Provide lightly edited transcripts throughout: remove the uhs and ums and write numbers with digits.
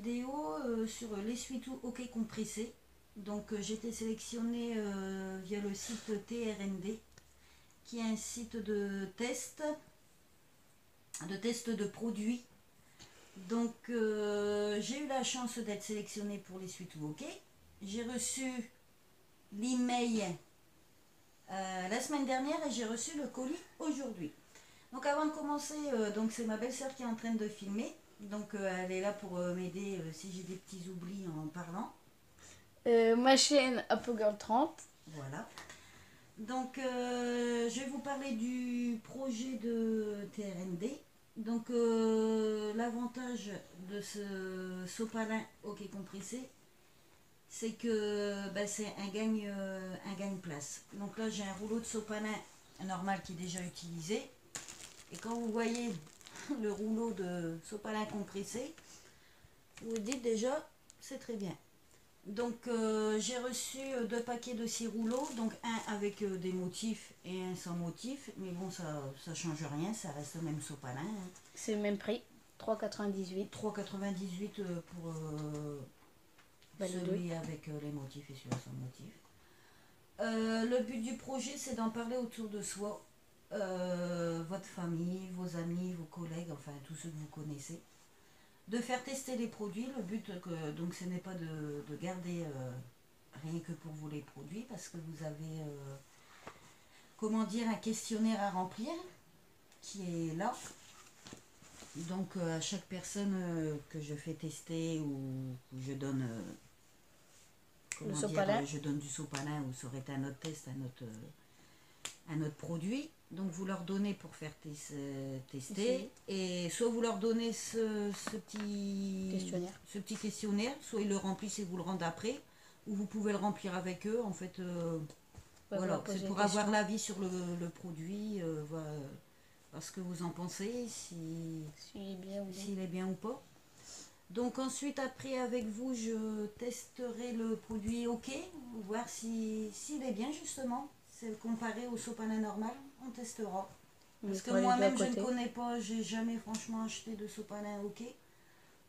vidéo sur l'essuie-tout OK compressé. Donc j'ai été sélectionnée via le site TRND, qui est un site de test de produits. Donc j'ai eu la chance d'être sélectionnée pour l'essuie-tout OK. J'ai reçu l'email la semaine dernière et j'ai reçu le colis aujourd'hui. Donc avant de commencer, donc c'est ma belle-sœur qui est en train de filmer. Donc elle est là pour m'aider si j'ai des petits oublis en parlant. Ma chaîne Apogirl 30. Voilà. Donc je vais vous parler du projet de TRND. Donc l'avantage de ce sopalin OK compressé, c'est que c'est un gagne-place. Donc là j'ai un rouleau de sopalin normal qui est déjà utilisé. Et quand vous voyez le rouleau de sopalin compressé, vous dites déjà, c'est très bien. Donc j'ai reçu 2 paquets de 6 rouleaux, donc un avec des motifs et un sans motif. Mais bon, ça change rien, ça reste le même sopalin. C'est le même prix, 3,98. 3,98 pour celui avec les motifs et celui sans motif. Le but du projet, c'est d'en parler autour de soi. Votre famille, vos amis, vos collègues, enfin tous ceux que vous connaissez, de faire tester les produits. Le but, donc, ce n'est pas de garder rien que pour vous les produits, parce que vous avez, comment dire, un questionnaire à remplir qui est là. Donc, à chaque personne que je fais tester ou que je donne, comment dire, je donne du sopalin ou ça aurait été un autre test, un autre produit. Donc vous leur donnez pour faire tester, et soit vous leur donnez ce petit questionnaire, soit ils le remplissent et vous le rendent après, ou vous pouvez le remplir avec eux. En fait, voilà, c'est pour avoir l'avis sur le produit, voir ce que vous en pensez, s'il est bien ou pas. Donc ensuite, après, avec vous, je testerai le produit OK, voir s'il est bien justement. C'est comparé au sopalin normal, on testera. Parce que moi-même, je ne connais pas, j'ai jamais franchement acheté de sopalin OK.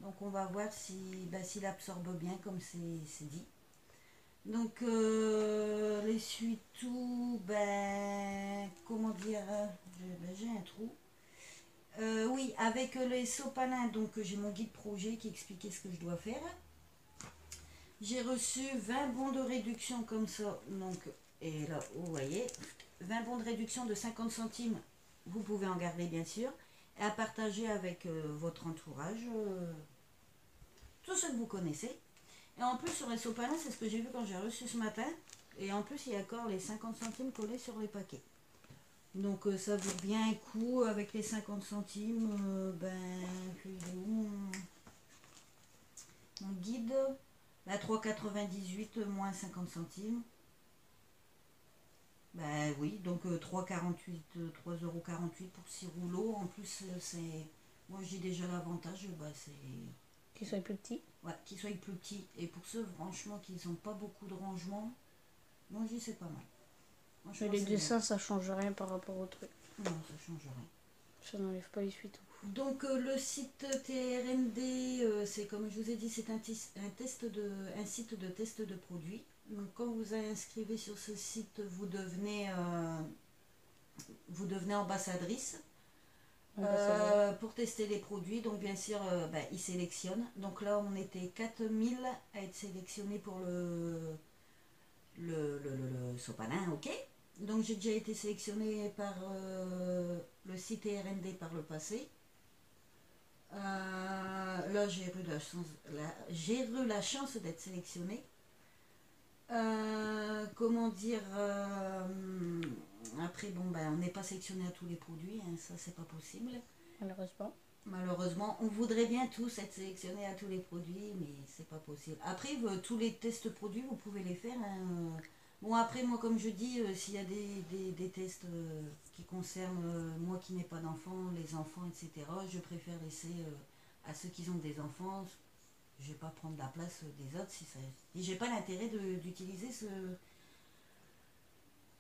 Donc on va voir s'il absorbe bien comme c'est dit. Donc l'essuie-tout, comment dire, j'ai un trou. Oui, avec les sopalins, donc j'ai mon guide projet qui expliquait ce que je dois faire. J'ai reçu 20 bons de réduction comme ça. Donc, et là, vous voyez, 20 bons de réduction de 50 centimes. Vous pouvez en garder bien sûr. Et à partager avec votre entourage, tous ceux que vous connaissez. Et en plus, sur les sopalins, c'est ce que j'ai vu quand j'ai reçu ce matin. Et en plus, il y a encore les 50 centimes collés sur les paquets. Donc ça vous revient un coup avec les 50 centimes. Mon guide, la 3,98 moins 50 centimes. Ben oui, donc 3,48, 3,48 € pour 6 rouleaux. En plus, c'est. Moi j'ai déjà l'avantage, c'est. Qu'ils soient plus petits. Ouais, qu'ils soient plus petits. Et pour ceux, franchement, qui n'ont pas beaucoup de rangement, moi je dis c'est pas mal. Mais les dessins, ça change rien par rapport au truc. Non, ça change rien. Ça n'enlève pas les suites. Donc le site TRND, c'est comme je vous ai dit, c'est un site de test de produits. Donc quand vous inscrivez sur ce site, vous devenez ambassadrice pour tester les produits. Donc bien sûr, ils sélectionnent. Donc là, on était 4000 à être sélectionnés pour le sopalin, OK. Donc j'ai déjà été sélectionnée par le site TRND par le passé. Là, j'ai eu la chance d'être sélectionnée. Comment dire, après, on n'est pas sélectionné à tous les produits, hein, ça c'est pas possible. Malheureusement, on voudrait bien tous être sélectionnés à tous les produits, mais c'est pas possible. Après, tous les tests produits, vous pouvez les faire. Hein. Bon, après, moi, comme je dis, s'il y a des tests qui concernent moi qui n'ai pas d'enfants, les enfants, etc., je préfère laisser à ceux qui ont des enfants. Je vais pas prendre la place des autres si j'ai pas l'intérêt d'utiliser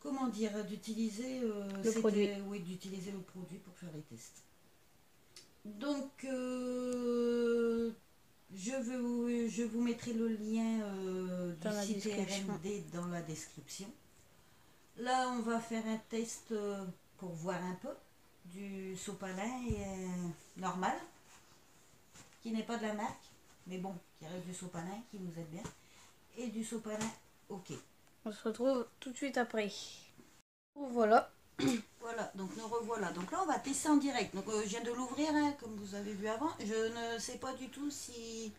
comment dire, d'utiliser le produit. Oui, d'utiliser le produit pour faire les tests. Donc Je vous mettrai le lien Dans la du site description. TRMD dans la description. Là, on va faire un test pour voir un peu du sopalin normal, qui n'est pas de la marque, mais bon, qui reste du sopalin, qui nous aide bien, et du sopalin OK. On se retrouve tout de suite après. Voilà. Voilà, donc nous revoilà. Donc là, on va tester en direct. Donc je viens de l'ouvrir, hein, comme vous avez vu avant. Je ne sais pas du tout s'il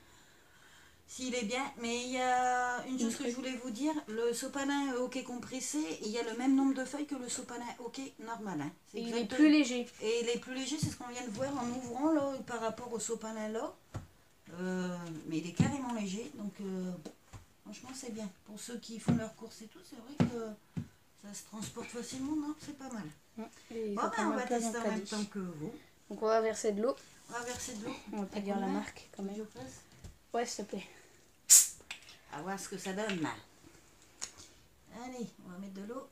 est bien, mais il y a une chose que je voulais vous dire. Le sopalin OK compressé, il y a le même nombre de feuilles que le sopalin OK normal. Hein. Et il est plus léger. Et il est plus léger, c'est ce qu'on vient de voir en ouvrant là, par rapport au sopalin là. Mais il est carrément léger, donc franchement c'est bien. Pour ceux qui font leurs courses et tout, c'est vrai que ça se transporte facilement, non? C'est pas mal. Et Bon, ben, on va tester en même temps que vous. Donc on va verser de l'eau. On va verser de l'eau. On va pas dire la marque quand même. Ouais, s'il te plaît. À voir ce que ça donne. Allez, on va mettre de l'eau.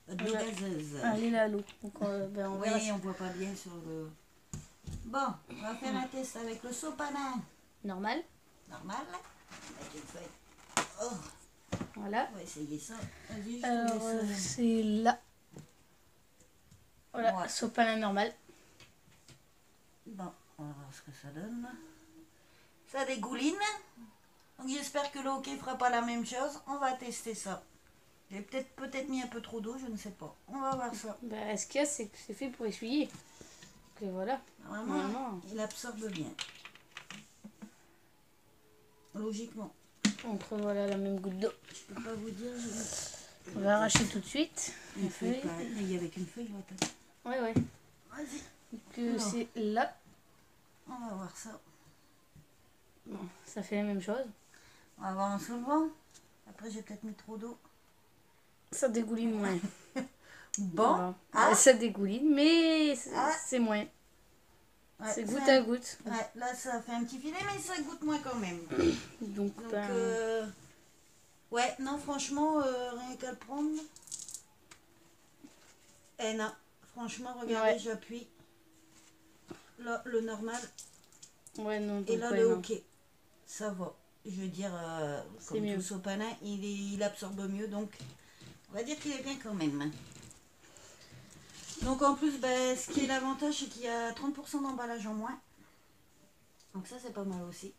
De l'eau gazeuse. Allez là, l'eau. Donc on verra. Oui, on voit pas bien sur le... Bon, on va faire un test avec le sopalin. Normal. Normal. On va mettre une feuille. Oh. Voilà. On va essayer ça. Vas-y, je Alors te laisse. c'est là. Voilà, Ouais. sopalin normal. Bon, on va voir ce que ça donne. Ça dégouline. Donc j'espère que le hockey fera pas la même chose. On va tester ça. J'ai peut-être mis un peu trop d'eau, je ne sais pas. On va voir ça. Bah, ce qu'il y a, c'est que c'est fait pour essuyer. Donc voilà. Normalement, il absorbe bien. Logiquement. Entre voilà la même goutte d'eau. Je peux pas vous dire. On va arracher tout de suite. Une feuille, pareil. Avec une feuille, je vois pas. Ouais, ouais. Vas-y. Donc c'est là. On va voir ça. Bon, ça fait la même chose. On va voir en soulevant. Après, j'ai peut-être mis trop d'eau. Ça dégouline moins. Bon. Voilà. Ah. Ça dégouline, mais Ah. c'est moins. Ouais, c'est goutte à goutte. Ouais, là, ça fait un petit filet, mais ça goûte moins quand même. Donc ouais, non, franchement, rien qu'à le prendre. Eh non, franchement, regardez, Ouais. j'appuie. Là, le normal. ouais, non, Et donc, là, ouais, le non. OK. Ça va. Je veux dire, C'est comme mieux. tout sopalin, il absorbe mieux. Donc, on va dire qu'il est bien quand même. Donc, en plus, ben, ce qui est l'avantage, c'est qu'il y a 30% d'emballage en moins. Donc, ça, c'est pas mal aussi.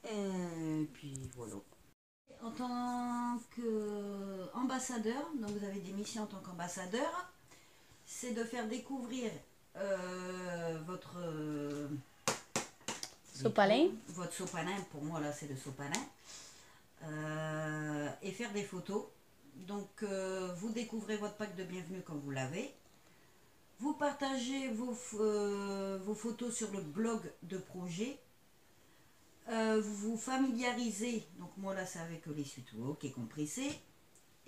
Et puis, voilà. En tant qu'ambassadeur, donc vous avez des missions en tant qu'ambassadeur, c'est de faire découvrir votre Sopalin. Votre sopalin, pour moi là c'est le sopalin, et faire des photos. Donc vous découvrez votre pack de bienvenue quand vous l'avez. Vous partagez vos photos sur le blog de projet. Vous vous familiarisez, donc moi là c'est avec l'essuie-tout qui est compressé,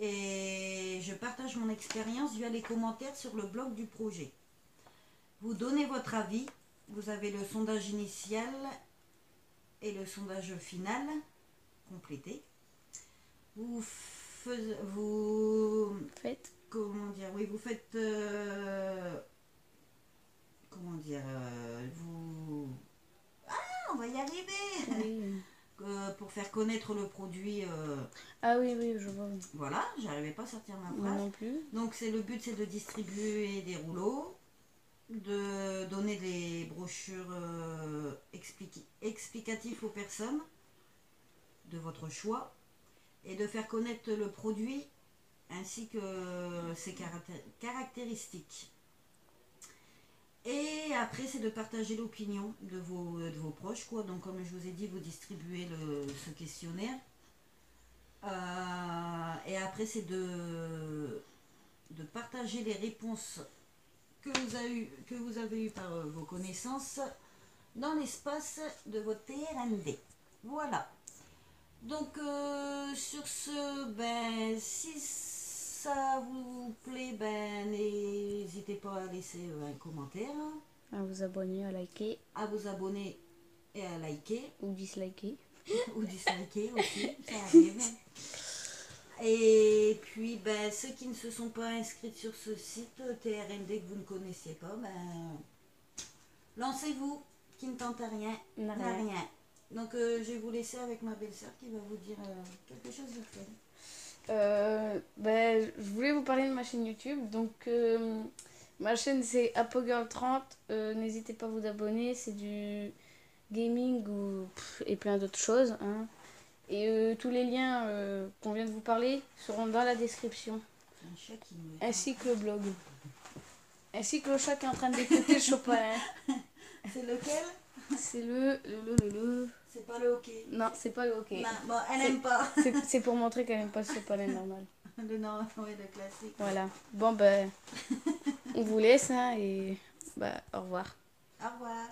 et je partage mon expérience via les commentaires sur le blog du projet. Vous donnez votre avis, vous avez le sondage initial et le sondage final complété. Vous Faites. comment dire, oui, vous faites comment dire, vous... on va y arriver. Oui. Pour faire connaître le produit. Ah oui, oui, je vois. Voilà, j'arrivais pas à sortir ma Moi phrase. non plus. Donc le but c'est de distribuer des rouleaux, de donner des brochures explicatives aux personnes de votre choix et de faire connaître le produit ainsi que ses caractéristiques. Et après, c'est de partager l'opinion de vos proches, quoi. Donc, comme je vous ai dit, vous distribuez ce questionnaire. Et après, c'est de partager les réponses que vous avez eues par vos connaissances dans l'espace de votre TRMD. Voilà. Donc, sur ce, ben, si ça vous plaît, ben, n'hésitez pas à laisser un commentaire, À vous abonner, à liker. à vous abonner et à liker. Ou disliker. Ou disliker aussi, ça arrive. Et puis, ben, ceux qui ne se sont pas inscrits sur ce site TRMD que vous ne connaissiez pas, ben, lancez-vous. qui ne tente à rien N'a n'a rien. rien. Donc je vais vous laisser avec ma belle-sœur qui va vous dire quelque chose de fait. Je voulais vous parler de ma chaîne YouTube. Donc, ma chaîne c'est ApoGirl30. N'hésitez pas à vous abonner. C'est du gaming et plein d'autres choses. Hein. Et tous les liens qu'on vient de vous parler seront dans la description. C'est un chat qui me... Ainsi que le blog. Ainsi que le chat qui est en train d'écouter Chopin. C'est lequel? C'est le. C'est pas le hockey. Non, c'est pas le hockey. Non, bon, elle n'aime pas. C'est pour montrer qu'elle n'aime pas le Chopin normal. Le non, ouais, le classique. Voilà. Bon, ben, on vous laisse hein, et au revoir. Au revoir.